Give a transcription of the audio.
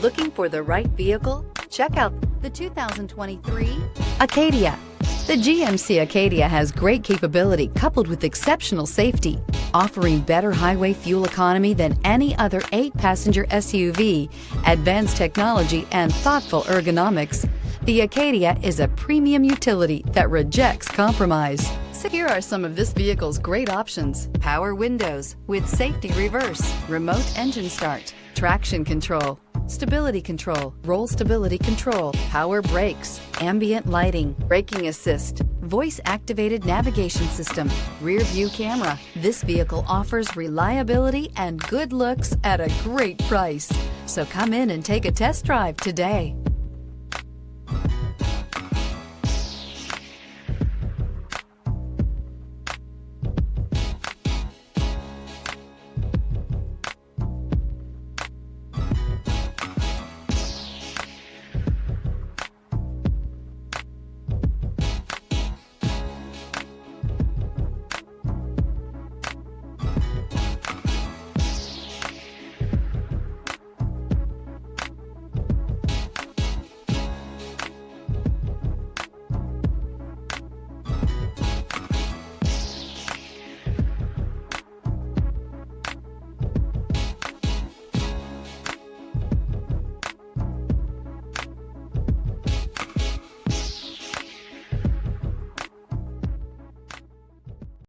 Looking for the right vehicle? Check out the 2023 Acadia. The GMC Acadia has great capability coupled with exceptional safety, offering better highway fuel economy than any other 8-passenger SUV, advanced technology, and thoughtful ergonomics. The Acadia is a premium utility that rejects compromise. So here are some of this vehicle's great options: power windows with safety reverse, remote engine start, traction control, stability control, roll stability control, power brakes, ambient lighting, braking assist, voice activated navigation system, rear view camera. This vehicle offers reliability and good looks at a great price. So come in and take a test drive today.